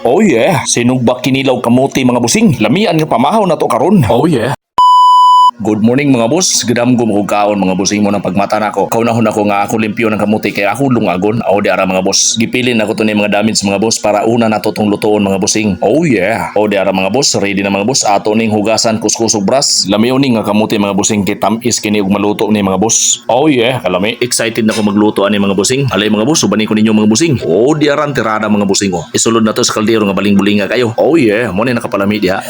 Oh yeah, sinugbak kinilaw kamuti mga busing. Lamian nga pamahaw na to karon. Oh yeah. Good morning mga boss. Gidamgom ko kaon mga busing mo ng pagmata nako. Kaunahon ako nga ako limpyo ng kamuti kaya ako lungagon. Aw di ara mga boss. Gipilin ako to ni mga damage mga boss para una nato tong lutoon mga busing. Oh yeah. Aw di ara mga boss. Ready na mga boss. Ato ning hugasan kuskusog bras. Lamiw ning nga kamuti mga busing kay tamis kini og maluto ni mga boss. Oh yeah. Kalami. Excited na ko magluto ani mga busing. Alay mga boss, ubani ko ninyo mga busing. Oh di aran tirada mga busing ko. Isulod na to sa kaldero nga baling-bulinga kayo. Oh yeah. Mo ni nakapalami diha.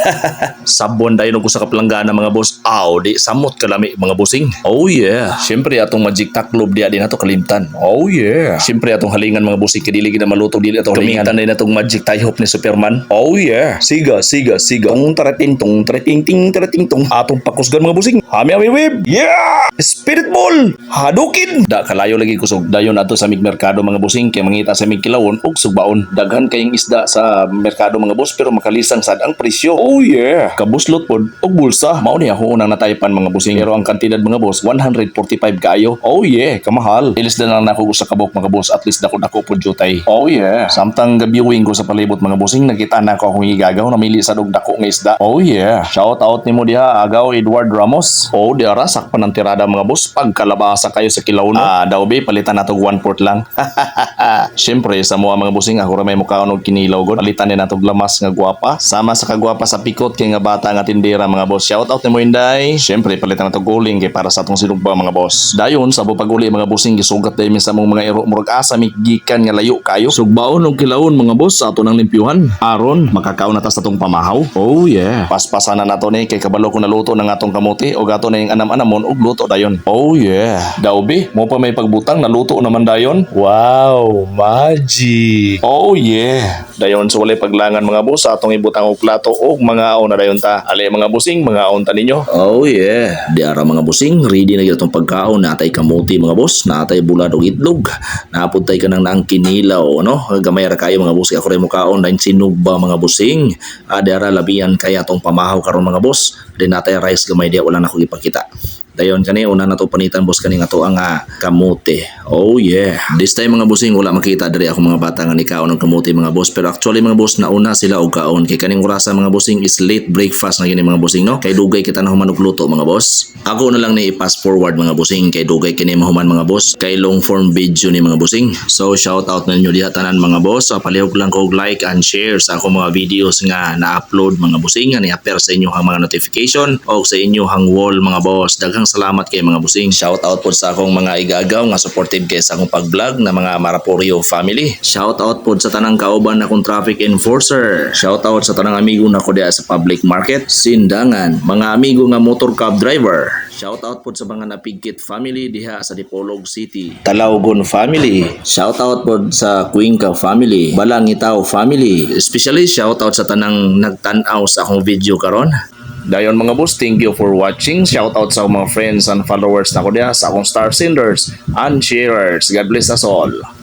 Sabon dayon ko sa kaplangana mga boss. Aw di samot kalami mga busing. Oh yeah. Siyempre atong magic taklob dia din ato kalimtan. Oh yeah. Siyempre atong halingan mga busing kidili gid na maluto dili atong halingan din atong magic taihop ni Superman. Oh yeah. Siga. Tong tarating ting tarating tong atong pakusgan mga busing. Hami web. Yeah. Spirit ball. Hadukin. Da kalayo lagi kusog. Dayon ato sa mig merkado mga busing kay mangita sa mig kilawon ug sugbaon. Daghan kayong isda sa merkado mga boss pero makalisang sad ang presyo. Oh yeah. Kabuslot pod og bulsa. Mao ni ako unang nataypan mga busing pero ang kantidad mga boss 145 kaayo. Oh yeah, kamahal. Ilis na lang nako sa kabok mga boss at least dako pod jutay. Oh yeah. Samtang gabiwing ko sa palibot mga bossing nakita na ako akong igagaw namili sa dako nga isda. Oh yeah. Shout out nimo diha agaw Edward Ramos. Oh di ara sakpan ng tirada mga boss pagkalabasa kayo sa kilaw no. Daw be palitan nato 1/4 lang. Syempre sa mga bossing ako ra may mukhaon og kinilaw god. Palitan din nato lamas nga gwapa sama sa kagwapa sa pikot kay nga bata nga tindera mga boss. Shout out nimo Inday. Syempre palitan nato guling kay para sa atong sinugba mga boss. Dayon sa paguli mga bossing gisugat dai min sa mong mga iro murag asa gikan nga layo kayo. Sugbaon og kilawon mga boss sa ato nang limpyuhan. Aron makakaon na ta sa atong pamahaw. Oh yeah. Paspasan na nato ni kay kabalo ko naluto ng atong kamuti o gato na yung anam-anamon og luto dayon. Oh yeah. Daobi mo pa may pagbutang naluto naman dayon. Wow, magic. Oh yeah. Dayon sa walay paglangan mga boss sa atong ibutang og plato og mga aon na dayon ta. Ali mga bossing mga aon ta ninyo. Oh yeah. Di ara mga busing, ready na itong pagkaon. Natay kamuti mga boss, natay bulad o itlog, napuntay ka nang naang kinilaw, no? Gamay ra kayo mga boss, ako rin mukaon, dahil sinugba mga busing. Di ara labihan kaya itong pamahaw karon mga boss, din natay rice gamay dia, wala na akong ipakita. Dayon kani una na to panitan boss kani nga to ang kamote. Oh yeah. This time mga bossing wala makita diri ako mga bata nga nikaon ng kamote mga boss pero actually mga boss nauna sila og kaon kay kaning orasa mga bossing is late breakfast na gini mga bossing no. Kay dugay kita na human og luto mga boss. Ako na lang ni i-pass forward mga bossing kay dugay kini mahuman mga boss kay long form video ni mga bossing. So shout out na ninyo diha tanan mga boss. So palihog lang ko og like and share sa ako mga videos nga na-upload mga bossing nga ni-appear sa inyo ang mga notification o sa inyo hang wall mga boss. Daghang salamat kay mga busing. Shout out po sa akong mga igagaw nga supportive kay sa akong pag-vlog na mga Maraporio family. Shout out po sa tanang kauban akong traffic enforcer. Shout out sa tanang amigo na ko diha sa public market, sindangan, mga amigo nga motor cab driver. Shout out po sa mga Napigkit family diha sa Dipolog City. Talaugon family. Shout out po sa Cuenca family, Balangitaw family. Especially shout out sa tanang nagtan-aw sa akong video karon. Dayon mga boss, thank you for watching. Shout out sa mga friends and followers na ko diya sa akong star senders and sharers. God bless us all.